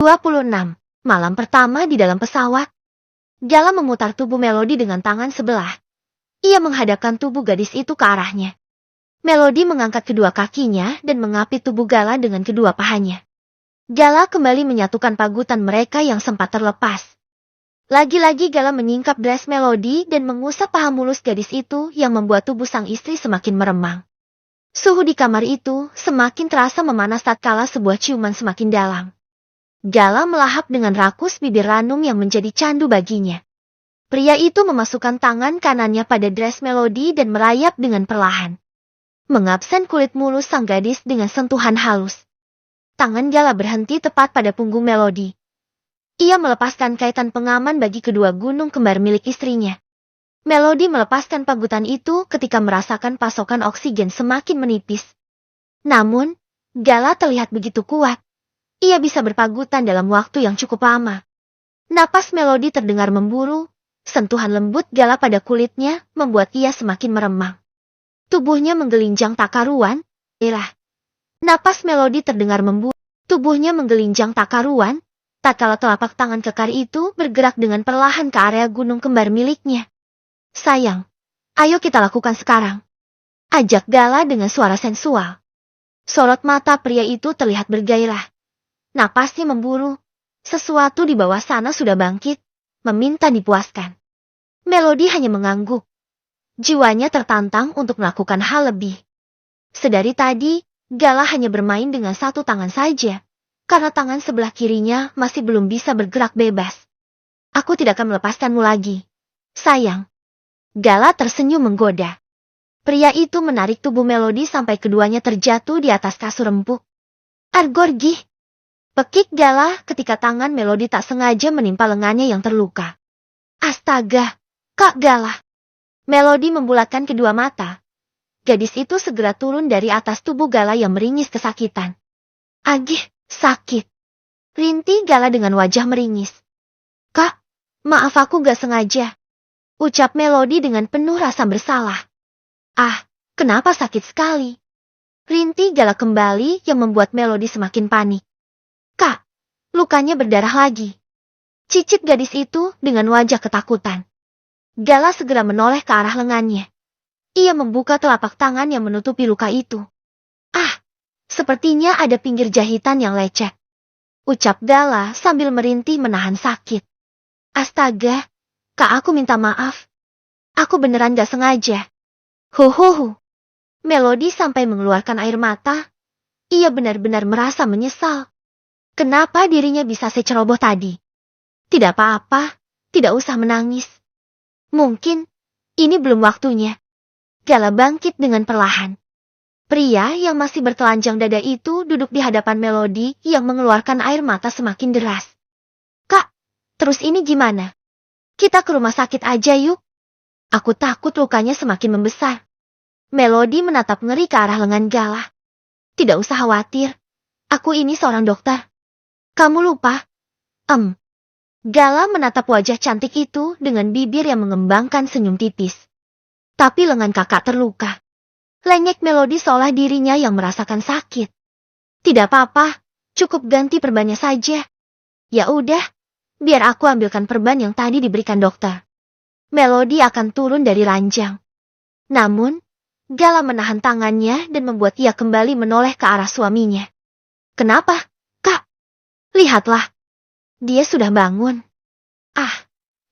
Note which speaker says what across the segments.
Speaker 1: 26. Malam pertama di dalam pesawat. Gala memutar tubuh Melody dengan tangan sebelah. Ia menghadapkan tubuh gadis itu ke arahnya. Melody mengangkat kedua kakinya dan mengapit tubuh Gala dengan kedua pahanya. Gala kembali menyatukan pagutan mereka yang sempat terlepas. Lagi-lagi Gala menyingkap dress Melody dan mengusap paha mulus gadis itu yang membuat tubuh sang istri semakin meremang. Suhu di kamar itu semakin terasa memanas tatkala sebuah ciuman semakin dalam. Gala melahap dengan rakus bibir ranum yang menjadi candu baginya. Pria itu memasukkan tangan kanannya pada dress Melody dan merayap dengan perlahan. Mengabsen kulit mulus sang gadis dengan sentuhan halus. Tangan Gala berhenti tepat pada punggung Melody. Ia melepaskan kaitan pengaman bagi kedua gunung kembar milik istrinya. Melody melepaskan pagutan itu ketika merasakan pasokan oksigen semakin menipis. Namun, Gala terlihat begitu kuat. Ia bisa berpagutan dalam waktu yang cukup lama. Napas Melody terdengar memburu, sentuhan lembut Gala pada kulitnya membuat ia semakin meremang. Tubuhnya menggelinjang tak karuan, Napas Melody terdengar memburu, tubuhnya menggelinjang tak karuan, tatkala telapak tangan kekar itu bergerak dengan perlahan ke area gunung kembar miliknya. Sayang, ayo kita lakukan sekarang. Ajak Gala dengan suara sensual. Sorot mata pria itu terlihat bergairah. Napasnya memburu. Sesuatu di bawah sana sudah bangkit, meminta dipuaskan. Melody hanya mengangguk. Jiwanya tertantang untuk melakukan hal lebih. Sedari tadi, Gala hanya bermain dengan satu tangan saja, karena tangan sebelah kirinya masih belum bisa bergerak bebas. Aku tidak akan melepaskanmu lagi. Sayang. Gala tersenyum menggoda. Pria itu menarik tubuh Melody sampai keduanya terjatuh di atas kasur empuk. Argorgi. Pekik Gala ketika tangan Melody tak sengaja menimpa lengannya yang terluka. Astaga, Kak Gala. Melody membulatkan kedua mata. Gadis itu segera turun dari atas tubuh Gala yang meringis kesakitan. Agih, sakit. Rintih Gala dengan wajah meringis. Kak, maaf aku gak sengaja. Ucap Melody dengan penuh rasa bersalah. Ah, kenapa sakit sekali? Rintih Gala kembali yang membuat Melody semakin panik. Kak, lukanya berdarah lagi. Cicit gadis itu dengan wajah ketakutan. Gala segera menoleh ke arah lengannya. Ia membuka telapak tangan yang menutupi luka itu. Ah, sepertinya ada pinggir jahitan yang lecet. Ucap Gala sambil merintih menahan sakit. Astaga, Kak aku minta maaf. Aku beneran gak sengaja. Huhuhu. Melody sampai mengeluarkan air mata. Ia benar-benar merasa menyesal. Kenapa dirinya bisa seceroboh tadi? Tidak apa-apa, tidak usah menangis. Mungkin, ini belum waktunya. Gala bangkit dengan perlahan. Pria yang masih bertelanjang dada itu duduk di hadapan Melody yang mengeluarkan air mata semakin deras. Kak, terus ini gimana? Kita ke rumah sakit aja yuk. Aku takut lukanya semakin membesar. Melody menatap ngeri ke arah lengan Gala. Tidak usah khawatir. Aku ini seorang dokter. Kamu lupa? Gala menatap wajah cantik itu dengan bibir yang mengembangkan senyum tipis. Tapi lengan kakak terluka. Lengek Melody seolah dirinya yang merasakan sakit. Tidak apa-apa, cukup ganti perbannya saja. Ya udah, biar aku ambilkan perban yang tadi diberikan dokter. Melody akan turun dari ranjang. Namun, Gala menahan tangannya dan membuat ia kembali menoleh ke arah suaminya. Kenapa, Kak? Lihatlah. Dia sudah bangun. Ah,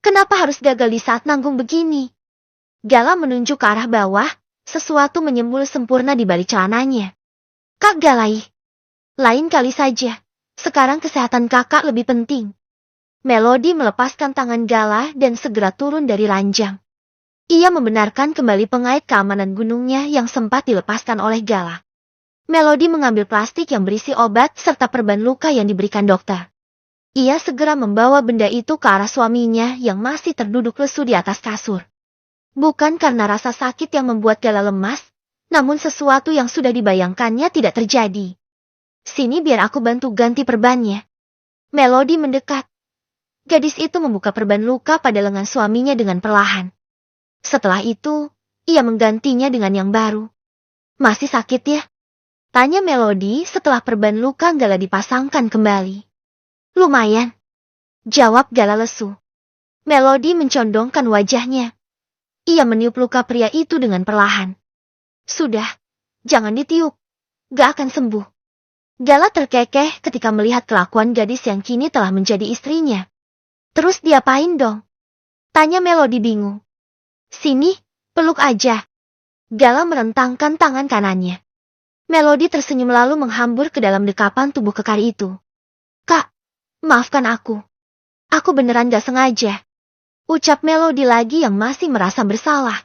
Speaker 1: kenapa harus gagal di saat nanggung begini? Gala menunjuk ke arah bawah, sesuatu menyembul sempurna di balik celananya. Kak Galai. Lain kali saja, sekarang kesehatan kakak lebih penting. Melody melepaskan tangan Gala dan segera turun dari ranjang. Ia membenarkan kembali pengait keamanan gunungnya yang sempat dilepaskan oleh Gala. Melody mengambil plastik yang berisi obat serta perban luka yang diberikan dokter. Ia segera membawa benda itu ke arah suaminya yang masih terduduk lesu di atas kasur. Bukan karena rasa sakit yang membuat Gala lemas, namun sesuatu yang sudah dibayangkannya tidak terjadi. Sini biar aku bantu ganti perbannya. Melody mendekat. Gadis itu membuka perban luka pada lengan suaminya dengan perlahan. Setelah itu, ia menggantinya dengan yang baru. Masih sakit ya? Tanya Melody setelah perban luka Gala dipasangkan kembali. Lumayan, jawab Gala lesu. Melody mencondongkan wajahnya. Ia meniup luka pria itu dengan perlahan. Sudah, jangan ditiup. Gak akan sembuh. Gala terkekeh ketika melihat kelakuan gadis yang kini telah menjadi istrinya. Terus diapain dong? Tanya Melody bingung. Sini, peluk aja. Gala merentangkan tangan kanannya. Melody tersenyum lalu menghambur ke dalam dekapan tubuh kekar itu. Kak, maafkan aku. Aku beneran gak sengaja. Ucap Melody lagi yang masih merasa bersalah.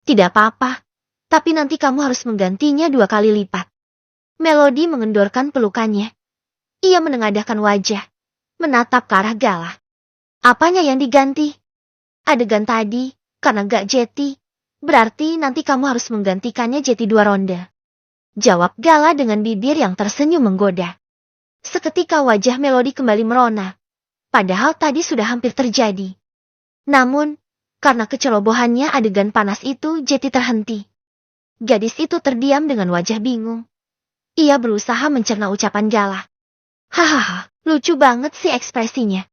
Speaker 1: Tidak apa-apa, tapi nanti kamu harus menggantinya 2 kali lipat. Melody mengendorkan pelukannya. Ia menengadahkan wajah, menatap ke arah Gala. Apanya yang diganti? Adegan tadi, karena gak jeti, berarti nanti kamu harus menggantikannya jeti 2 ronde. Jawab Gala dengan bibir yang tersenyum menggoda. Seketika wajah Melody kembali merona. Padahal tadi sudah hampir terjadi. Namun, karena kecerobohannya adegan panas itu jeti terhenti. Gadis itu terdiam dengan wajah bingung. Ia berusaha mencerna ucapan Gala. Hahaha, lucu banget sih ekspresinya.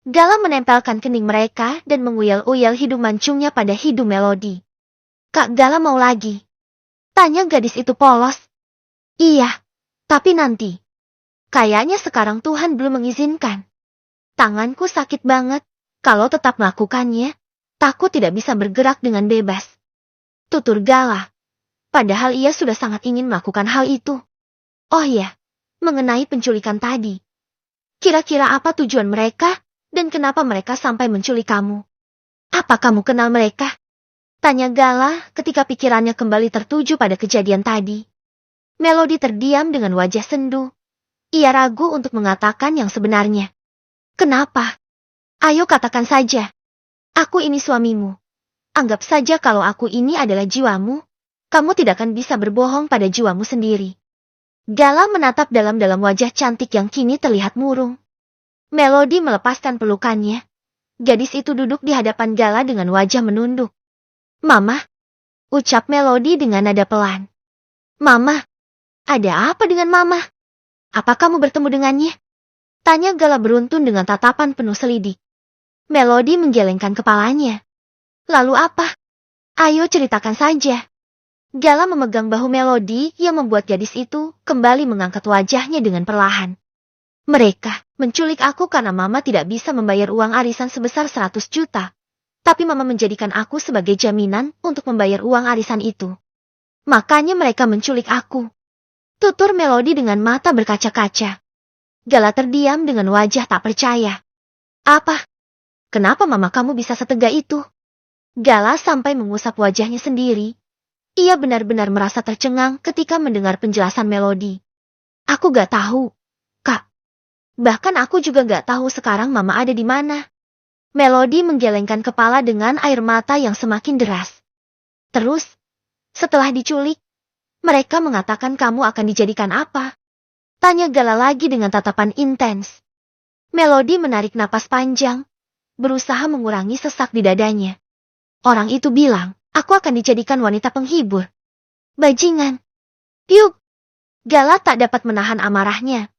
Speaker 1: Gala menempelkan kening mereka dan menguyal-uyal hidung mancungnya pada hidung Melody. Kak Gala mau lagi? Tanya gadis itu polos. Iya, tapi nanti. Kayaknya sekarang Tuhan belum mengizinkan. Tanganku sakit banget. Kalau tetap melakukannya, takut tidak bisa bergerak dengan bebas. Tutur Gala. Padahal ia sudah sangat ingin melakukan hal itu. Oh iya, mengenai penculikan tadi. Kira-kira apa tujuan mereka, dan kenapa mereka sampai menculik kamu? Apa kamu kenal mereka? Tanya Gala ketika pikirannya kembali tertuju pada kejadian tadi. Melody terdiam dengan wajah sendu. Ia ragu untuk mengatakan yang sebenarnya. Kenapa? Ayo katakan saja. Aku ini suamimu. Anggap saja kalau aku ini adalah jiwamu. Kamu tidak akan bisa berbohong pada jiwamu sendiri. Gala menatap dalam-dalam wajah cantik yang kini terlihat murung. Melody melepaskan pelukannya. Gadis itu duduk di hadapan Gala dengan wajah menunduk. Mama, ucap Melody dengan nada pelan. Mama, ada apa dengan Mama? Apa kamu bertemu dengannya? Tanya Gala beruntun dengan tatapan penuh selidik. Melody menggelengkan kepalanya. Lalu apa? Ayo ceritakan saja. Gala memegang bahu Melody yang membuat gadis itu kembali mengangkat wajahnya dengan perlahan. Mereka menculik aku karena Mama tidak bisa membayar uang arisan sebesar 100 juta. Tapi Mama menjadikan aku sebagai jaminan untuk membayar uang arisan itu. Makanya mereka menculik aku. Tutur Melody dengan mata berkaca-kaca. Gala terdiam dengan wajah tak percaya. Apa? Kenapa Mama kamu bisa setega itu? Gala sampai mengusap wajahnya sendiri. Ia benar-benar merasa tercengang ketika mendengar penjelasan Melody. Aku gak tahu, Kak. Bahkan aku juga gak tahu sekarang Mama ada di mana. Melody menggelengkan kepala dengan air mata yang semakin deras. Terus, setelah diculik, mereka mengatakan kamu akan dijadikan apa? Tanya Gala lagi dengan tatapan intens. Melody menarik napas panjang, berusaha mengurangi sesak di dadanya. Orang itu bilang, aku akan dijadikan wanita penghibur. Bajingan. Piuk. Gala tak dapat menahan amarahnya.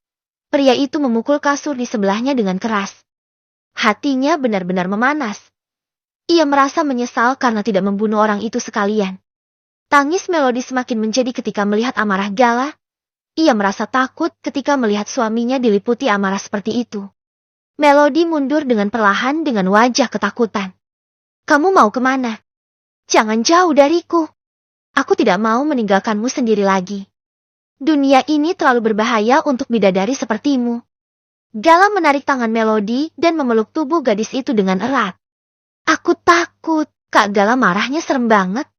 Speaker 1: Pria itu memukul kasur di sebelahnya dengan keras. Hatinya benar-benar memanas. Ia merasa menyesal karena tidak membunuh orang itu sekalian. Tangis Melody semakin menjadi ketika melihat amarah Gala. Ia merasa takut ketika melihat suaminya diliputi amarah seperti itu. Melody mundur dengan perlahan dengan wajah ketakutan. Kamu mau kemana? Jangan jauh dariku. Aku tidak mau meninggalkanmu sendiri lagi. Dunia ini terlalu berbahaya untuk bidadari sepertimu. Gala menarik tangan Melody dan memeluk tubuh gadis itu dengan erat. Aku takut. Kak Gala marahnya serem banget.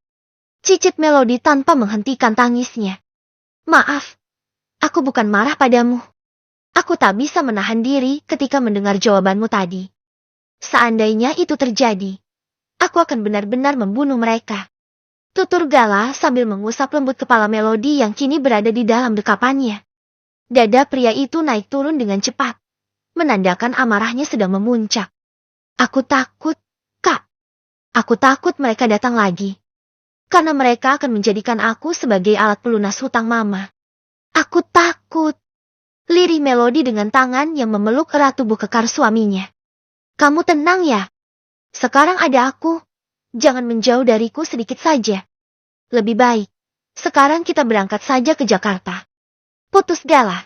Speaker 1: Cicit Melody tanpa menghentikan tangisnya. Maaf, aku bukan marah padamu. Aku tak bisa menahan diri ketika mendengar jawabanmu tadi. Seandainya itu terjadi, aku akan benar-benar membunuh mereka. Tutur Gala sambil mengusap lembut kepala Melody yang kini berada di dalam dekapannya. Dada pria itu naik turun dengan cepat, menandakan amarahnya sedang memuncak. Aku takut, Kak. Aku takut mereka datang lagi. Karena mereka akan menjadikan aku sebagai alat pelunas hutang Mama. Aku takut. Lirih Melody dengan tangan yang memeluk erat tubuh kekar suaminya. Kamu tenang ya. Sekarang ada aku. Jangan menjauh dariku sedikit saja. Lebih baik. Sekarang kita berangkat saja ke Jakarta. Putus Gala.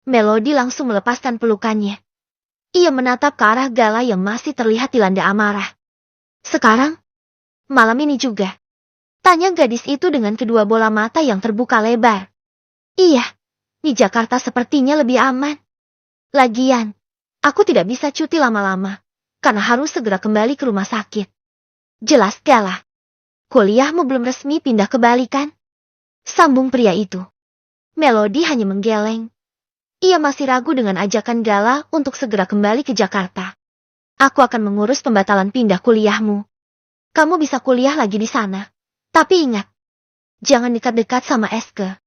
Speaker 1: Melody langsung melepaskan pelukannya. Ia menatap ke arah Gala yang masih terlihat dilanda amarah. Sekarang? Malam ini juga? Tanya gadis itu dengan kedua bola mata yang terbuka lebar. Iya. Di Jakarta sepertinya lebih aman. Lagian, aku tidak bisa cuti lama-lama, karena harus segera kembali ke rumah sakit. Jelas Gala. Kuliahmu belum resmi pindah ke Bali kan? Sambung pria itu. Melody hanya menggeleng. Ia masih ragu dengan ajakan Gala untuk segera kembali ke Jakarta. Aku akan mengurus pembatalan pindah kuliahmu. Kamu bisa kuliah lagi di sana. Tapi ingat, jangan dekat-dekat sama Eske.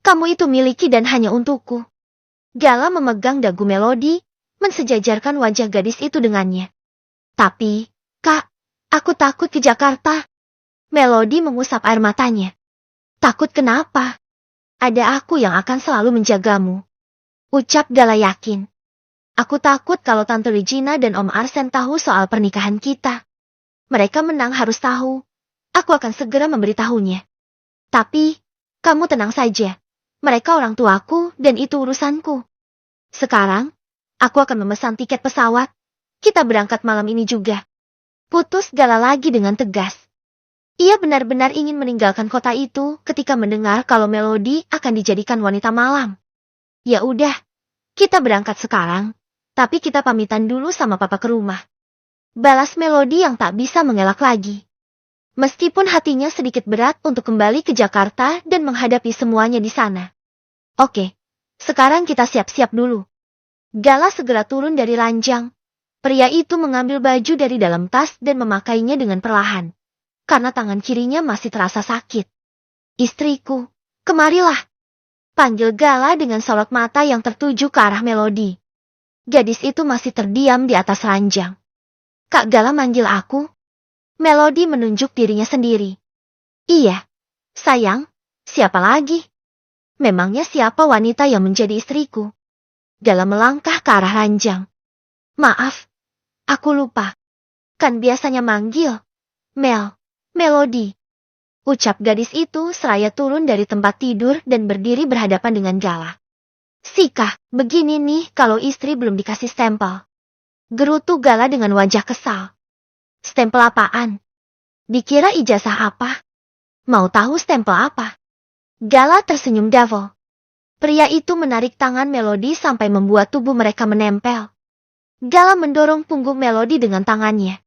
Speaker 1: Kamu itu miliki dan hanya untukku. Gala memegang dagu Melody, mensejajarkan wajah gadis itu dengannya. Tapi, Kak, aku takut ke Jakarta. Melody mengusap air matanya. Takut kenapa? Ada aku yang akan selalu menjagamu. Ucap Gala yakin. Aku takut kalau Tante Regina dan Om Arsen tahu soal pernikahan kita. Mereka menang harus tahu. Aku akan segera memberitahunya. Tapi, kamu tenang saja. Mereka orang tuaku dan itu urusanku. Sekarang, aku akan memesan tiket pesawat. Kita berangkat malam ini juga. Putus Gala lagi dengan tegas. Ia benar-benar ingin meninggalkan kota itu ketika mendengar kalau Melody akan dijadikan wanita malam. Ya udah, kita berangkat sekarang. Tapi kita pamitan dulu sama papa ke rumah. Balas Melody yang tak bisa mengelak lagi. Meskipun hatinya sedikit berat untuk kembali ke Jakarta dan menghadapi semuanya di sana. Oke, sekarang kita siap-siap dulu. Gala segera turun dari ranjang. Pria itu mengambil baju dari dalam tas dan memakainya dengan perlahan. Karena tangan kirinya masih terasa sakit. Istriku, kemarilah. Panggil Gala dengan sorot mata yang tertuju ke arah Melody. Gadis itu masih terdiam di atas ranjang. Kak Gala manggil aku? Melody menunjuk dirinya sendiri. Iya, sayang, siapa lagi? Memangnya siapa wanita yang menjadi istriku? Gala melangkah ke arah ranjang. Maaf, aku lupa. Kan biasanya manggil Melody. Ucap gadis itu seraya turun dari tempat tidur dan berdiri berhadapan dengan Gala. Sika, begini nih kalau istri belum dikasih stempel. Gerutu Gala dengan wajah kesal. Stempel apaan? Dikira ijazah apa? Mau tahu stempel apa? Gala tersenyum devil. Pria itu menarik tangan Melody sampai membuat tubuh mereka menempel. Gala mendorong punggung Melody dengan tangannya.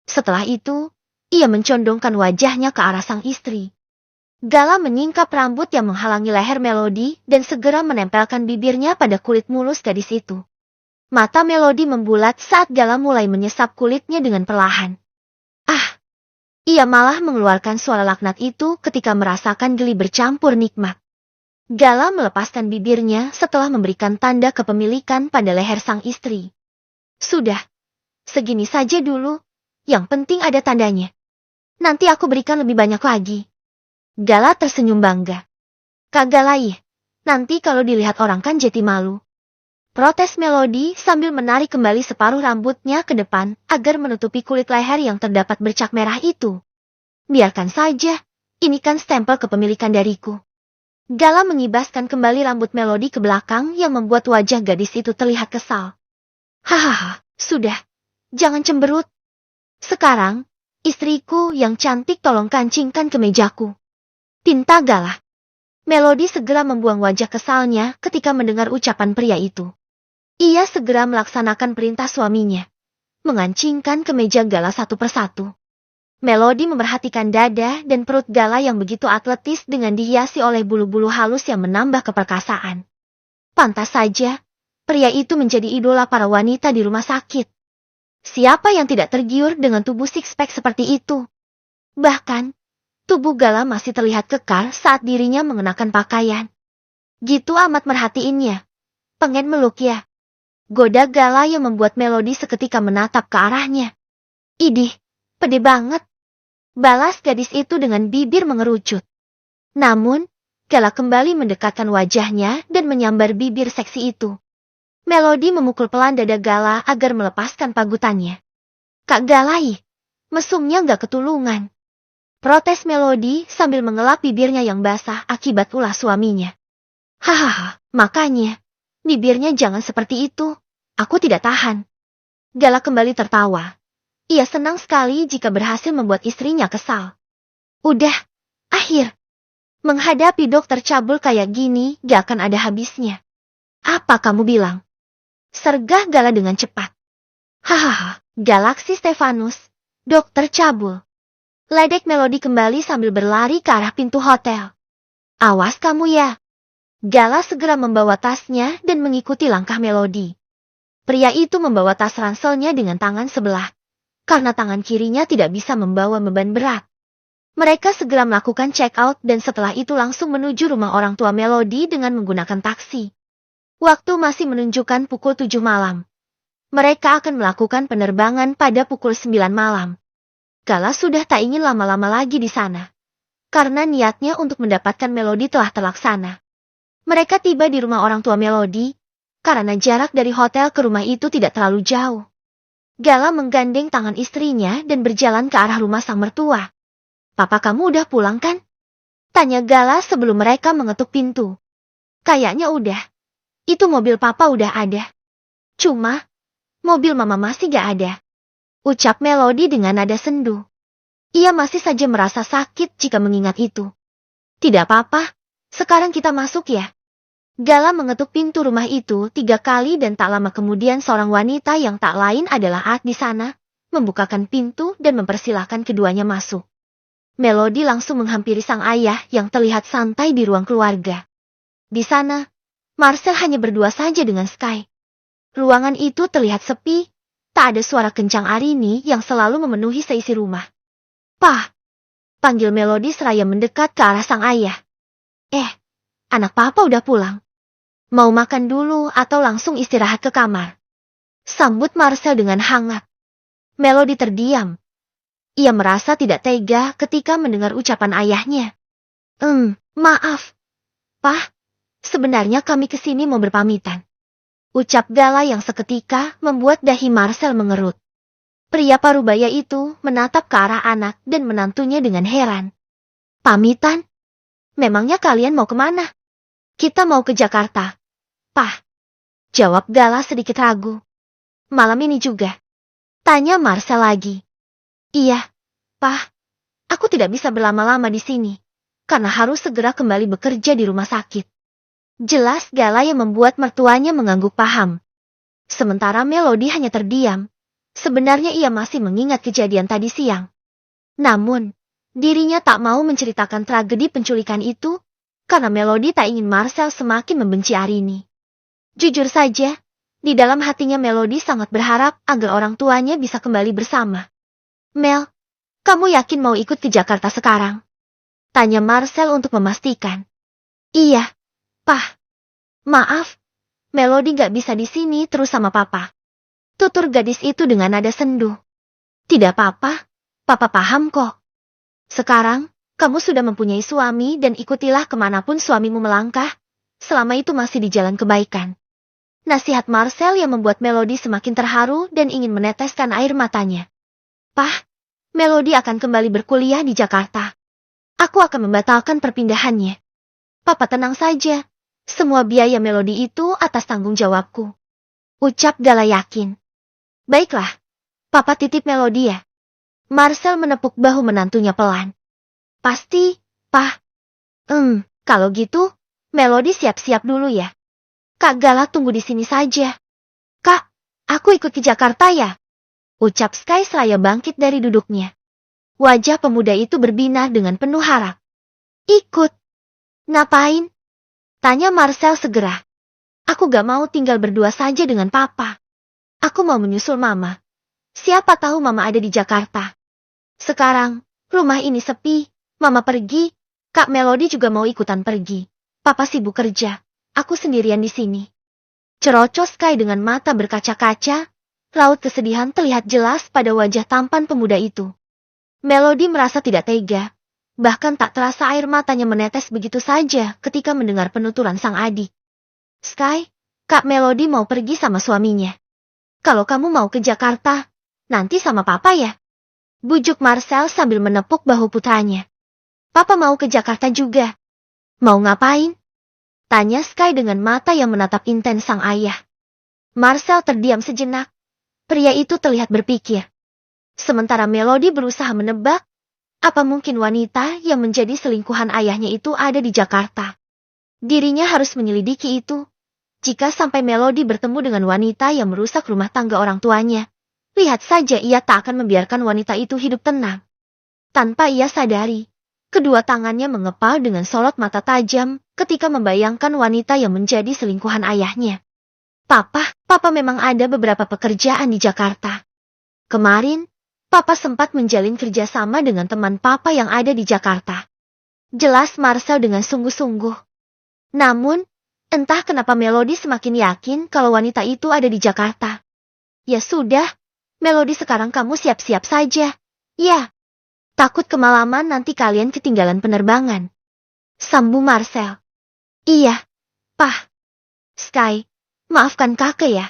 Speaker 1: Setelah itu, ia mencondongkan wajahnya ke arah sang istri. Gala menyingkap rambut yang menghalangi leher Melody dan segera menempelkan bibirnya pada kulit mulus gadis itu. Mata Melody membulat saat Gala mulai menyesap kulitnya dengan perlahan. Ah! Ia malah mengeluarkan suara laknat itu ketika merasakan geli bercampur nikmat. Gala melepaskan bibirnya setelah memberikan tanda kepemilikan pada leher sang istri. Sudah. Segini saja dulu. Yang penting ada tandanya. Nanti aku berikan lebih banyak lagi. Gala tersenyum bangga. Kak Galai, nanti kalau dilihat orang kan jadi malu. Protes Melody sambil menarik kembali separuh rambutnya ke depan agar menutupi kulit leher yang terdapat bercak merah itu. Biarkan saja, ini kan stempel kepemilikan dariku. Gala mengibaskan kembali rambut Melody ke belakang yang membuat wajah gadis itu terlihat kesal. Hahaha, sudah, jangan cemberut. Sekarang, istriku yang cantik tolong kancingkan ke mejaku. Pinta Gala. Melody segera membuang wajah kesalnya ketika mendengar ucapan pria itu. Ia segera melaksanakan perintah suaminya. Mengancingkan ke meja Gala satu persatu. Melody memperhatikan dada dan perut Gala yang begitu atletis dengan dihiasi oleh bulu-bulu halus yang menambah keperkasaan. Pantas saja, pria itu menjadi idola para wanita di rumah sakit. Siapa yang tidak tergiur dengan tubuh six-pack seperti itu? Bahkan, tubuh Gala masih terlihat kekar saat dirinya mengenakan pakaian. Gitu amat merhatiinnya. Pengen meluk ya? Goda Gala yang membuat Melody seketika menatap ke arahnya. Idih, pede banget. Balas gadis itu dengan bibir mengerucut. Namun, Gala kembali mendekatkan wajahnya dan menyambar bibir seksi itu. Melody memukul pelan dada Gala agar melepaskan pagutannya. Kak Galai, mesumnya gak ketulungan. Protes Melody sambil mengelap bibirnya yang basah akibat ulah suaminya. Hahaha, makanya, bibirnya jangan seperti itu. Aku tidak tahan. Gala kembali tertawa. Ia senang sekali jika berhasil membuat istrinya kesal. Udah, akhir. Menghadapi dokter cabul kayak gini gak akan ada habisnya. Apa kamu bilang? Sergah Gala dengan cepat. Hahaha, Galaksi Stefanus, dokter cabul. Ledek Melody kembali sambil berlari ke arah pintu hotel. Awas kamu ya. Gala segera membawa tasnya dan mengikuti langkah Melody. Pria itu membawa tas ranselnya dengan tangan sebelah, karena tangan kirinya tidak bisa membawa beban berat. Mereka segera melakukan check-out dan setelah itu langsung menuju rumah orang tua Melody dengan menggunakan taksi. Waktu masih menunjukkan pukul 7 malam. Mereka akan melakukan penerbangan pada pukul 9 malam. Gala sudah tak ingin lama-lama lagi di sana. Karena niatnya untuk mendapatkan Melody telah terlaksana. Mereka tiba di rumah orang tua Melody, karena jarak dari hotel ke rumah itu tidak terlalu jauh. Gala menggandeng tangan istrinya dan berjalan ke arah rumah sang mertua. Papa kamu udah pulang kan? Tanya Gala sebelum mereka mengetuk pintu. Kayaknya udah. Itu mobil papa udah ada. Cuma, mobil mama masih gak ada. Ucap Melody dengan nada sendu. Ia masih saja merasa sakit jika mengingat itu. Tidak apa-apa, sekarang kita masuk ya. Gala mengetuk pintu rumah itu 3 kali dan tak lama kemudian seorang wanita yang tak lain adalah At di sana, membukakan pintu dan mempersilahkan keduanya masuk. Melody langsung menghampiri sang ayah yang terlihat santai di ruang keluarga. Di sana, Marcel hanya berdua saja dengan Sky. Ruangan itu terlihat sepi, tak ada suara kencang Arini yang selalu memenuhi seisi rumah. Pah! Panggil Melody seraya mendekat ke arah sang ayah. Anak papa udah pulang. Mau makan dulu atau langsung istirahat ke kamar? Sambut Marcel dengan hangat. Melody terdiam. Ia merasa tidak tega ketika mendengar ucapan ayahnya. Maaf. Pah, sebenarnya kami kesini mau berpamitan. Ucap Gala yang seketika membuat dahi Marcel mengerut. Pria parubaya itu menatap ke arah anak dan menantunya dengan heran. Pamitan? Memangnya kalian mau kemana? Kita mau ke Jakarta. Pah. Jawab Gala sedikit ragu. Malam ini juga? Tanya Marcel lagi. Iya, Pah. Aku tidak bisa berlama-lama di sini, karena harus segera kembali bekerja di rumah sakit. Jelas Gala yang membuat mertuanya mengangguk paham. Sementara Melody hanya terdiam. Sebenarnya ia masih mengingat kejadian tadi siang. Namun, dirinya tak mau menceritakan tragedi penculikan itu, karena Melody tak ingin Marcel semakin membenci Arini. Jujur saja, di dalam hatinya Melody sangat berharap agar orang tuanya bisa kembali bersama. Mel, kamu yakin mau ikut ke Jakarta sekarang? Tanya Marcel untuk memastikan. Iya, Pah. Maaf, Melody gak bisa di sini terus sama papa. Tutur gadis itu dengan nada sendu. Tidak apa-apa, papa paham kok. Sekarang, kamu sudah mempunyai suami dan ikutilah kemanapun suamimu melangkah, selama itu masih di jalan kebaikan. Nasihat Marcel yang membuat Melody semakin terharu dan ingin meneteskan air matanya. Pah, Melody akan kembali berkuliah di Jakarta. Aku akan membatalkan perpindahannya. Papa tenang saja, semua biaya Melody itu atas tanggung jawabku. Ucap Gala yakin. Baiklah, papa titip Melody ya. Marcel menepuk bahu menantunya pelan. Pasti, Pah. Kalau gitu, Melody siap-siap dulu ya. Kak Gala tunggu di sini saja. Kak, aku ikut ke Jakarta ya. Ucap Sky seraya bangkit dari duduknya. Wajah pemuda itu berbinar dengan penuh harap. Ikut. Ngapain? Tanya Marcel segera. Aku gak mau tinggal berdua saja dengan papa. Aku mau menyusul mama. Siapa tahu mama ada di Jakarta. Sekarang, rumah ini sepi, mama pergi, Kak Melody juga mau ikutan pergi. Papa sibuk kerja, aku sendirian di sini. Cerocos Sky dengan mata berkaca-kaca, raut kesedihan terlihat jelas pada wajah tampan pemuda itu. Melody merasa tidak tega. Bahkan tak terasa air matanya menetes begitu saja ketika mendengar penuturan sang adik. Sky, Kak Melody mau pergi sama suaminya. Kalau kamu mau ke Jakarta, nanti sama papa ya. Bujuk Marcel sambil menepuk bahu putranya. Papa mau ke Jakarta juga. Mau ngapain? Tanya Sky dengan mata yang menatap intens sang ayah. Marcel terdiam sejenak. Pria itu terlihat berpikir. Sementara Melody berusaha menebak, apa mungkin wanita yang menjadi selingkuhan ayahnya itu ada di Jakarta. Dirinya harus menyelidiki itu. Jika sampai Melody bertemu dengan wanita yang merusak rumah tangga orang tuanya, lihat saja ia tak akan membiarkan wanita itu hidup tenang. Tanpa ia sadari, kedua tangannya mengepal dengan sorot mata tajam ketika membayangkan wanita yang menjadi selingkuhan ayahnya. Papa memang ada beberapa pekerjaan di Jakarta. Kemarin, Papa sempat menjalin kerjasama dengan teman Papa yang ada di Jakarta. Jelas Marcel dengan sungguh-sungguh. Namun, entah kenapa Melody semakin yakin kalau wanita itu ada di Jakarta. Ya sudah, Melody sekarang kamu siap-siap saja. Ya, takut kemalaman nanti kalian ketinggalan penerbangan. Sambung Marcel. Iya, Pah. Sky, maafkan kakak ya.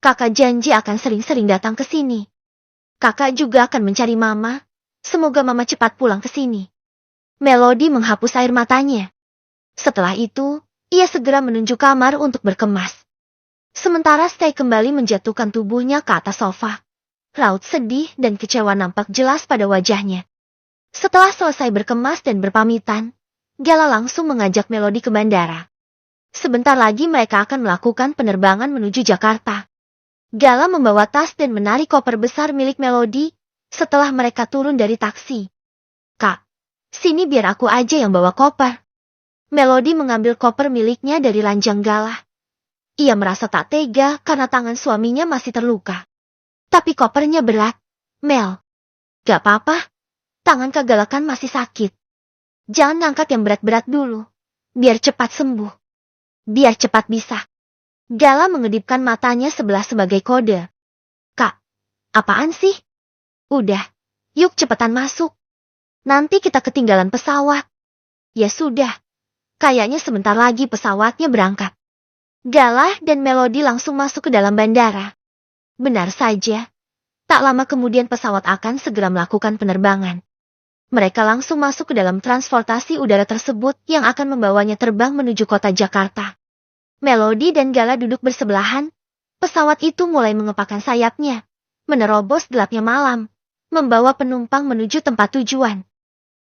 Speaker 1: Kakak janji akan sering-sering datang ke sini. Kakak juga akan mencari mama. Semoga mama cepat pulang ke sini. Melody menghapus air matanya. Setelah itu, ia segera menuju kamar untuk berkemas. Sementara Sky kembali menjatuhkan tubuhnya ke atas sofa. Raut sedih dan kecewa nampak jelas pada wajahnya. Setelah selesai berkemas dan berpamitan, Gala langsung mengajak Melody ke bandara. Sebentar lagi mereka akan melakukan penerbangan menuju Jakarta. Gala membawa tas dan menarik koper besar milik Melody setelah mereka turun dari taksi. Kak, sini biar aku aja yang bawa koper. Melody mengambil koper miliknya dari ranjang Gala. Ia merasa tak tega karena tangan suaminya masih terluka. Tapi kopernya berat. Mel, gak apa-apa. Tangan Kak Gala kan masih sakit. Jangan angkat yang berat-berat dulu. Biar cepat sembuh. Biar cepat bisa. Gala mengedipkan matanya sebelah sebagai kode. Kak, apaan sih? Udah, yuk cepetan masuk. Nanti kita ketinggalan pesawat. Ya sudah, kayaknya sebentar lagi pesawatnya berangkat. Gala dan Melody langsung masuk ke dalam bandara. Benar saja, tak lama kemudian pesawat akan segera melakukan penerbangan. Mereka langsung masuk ke dalam transportasi udara tersebut yang akan membawanya terbang menuju kota Jakarta. Melody dan Gala duduk bersebelahan. Pesawat itu mulai mengepakkan sayapnya, menerobos gelapnya malam, membawa penumpang menuju tempat tujuan.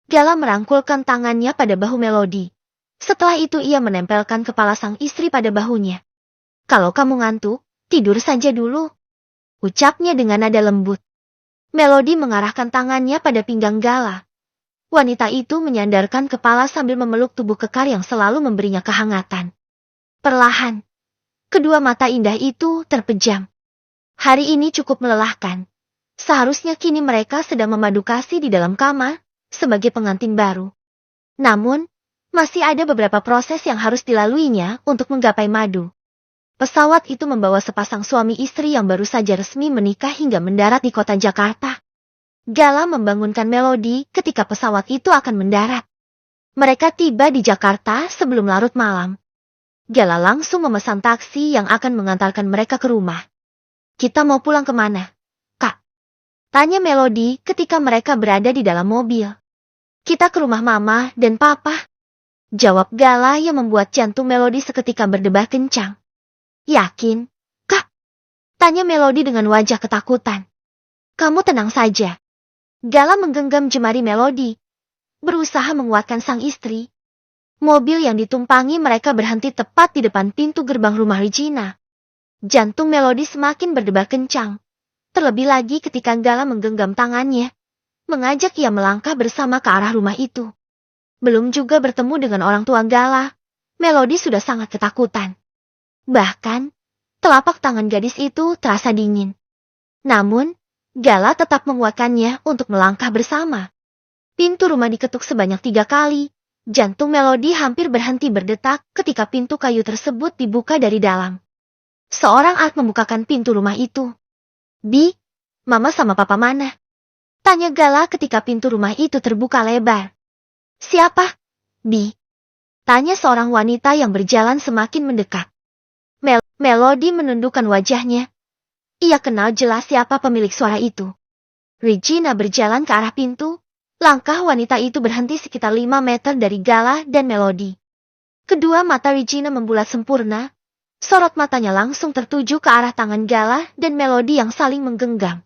Speaker 1: Gala merangkulkan tangannya pada bahu Melody. Setelah itu ia menempelkan kepala sang istri pada bahunya. Kalau kamu ngantuk, tidur saja dulu. Ucapnya dengan nada lembut. Melody mengarahkan tangannya pada pinggang Gala. Wanita itu menyandarkan kepala sambil memeluk tubuh kekar yang selalu memberinya kehangatan. Perlahan, kedua mata indah itu terpejam. Hari ini cukup melelahkan. Seharusnya kini mereka sedang memadu kasih di dalam kamar, sebagai pengantin baru. Namun, masih ada beberapa proses yang harus dilaluinya untuk menggapai madu. Pesawat itu membawa sepasang suami istri yang baru saja resmi menikah hingga mendarat di kota Jakarta. Gala membangunkan Melody ketika pesawat itu akan mendarat. Mereka tiba di Jakarta sebelum larut malam. Gala langsung memesan taksi yang akan mengantarkan mereka ke rumah. Kita mau pulang kemana, Kak? Tanya Melody ketika mereka berada di dalam mobil. Kita ke rumah Mama dan Papa. Jawab Gala yang membuat jantung Melody seketika berdebar kencang. Yakin, Kak? Tanya Melody dengan wajah ketakutan. Kamu tenang saja. Gala menggenggam jemari Melody, berusaha menguatkan sang istri. Mobil yang ditumpangi mereka berhenti tepat di depan pintu gerbang rumah Regina. Jantung Melody semakin berdebar kencang. Terlebih lagi ketika Gala menggenggam tangannya, mengajak ia melangkah bersama ke arah rumah itu. Belum juga bertemu dengan orang tua Gala, Melody sudah sangat ketakutan. Bahkan, telapak tangan gadis itu terasa dingin. Namun, Gala tetap menguatkannya untuk melangkah bersama. Pintu rumah diketuk sebanyak 3 kali. Jantung Melody hampir berhenti berdetak ketika pintu kayu tersebut dibuka dari dalam. Seorang anak membukakan pintu rumah itu. Bi, Mama sama Papa mana? Tanya Gala ketika pintu rumah itu terbuka lebar. Siapa? Bi? Tanya seorang wanita yang berjalan semakin mendekat. Melody menundukkan wajahnya. Ia kenal jelas siapa pemilik suara itu. Regina berjalan ke arah pintu. Langkah wanita itu berhenti sekitar 5 meter dari Gala dan Melody. Kedua mata Regina membulat sempurna. Sorot matanya langsung tertuju ke arah tangan Gala dan Melody yang saling menggenggam.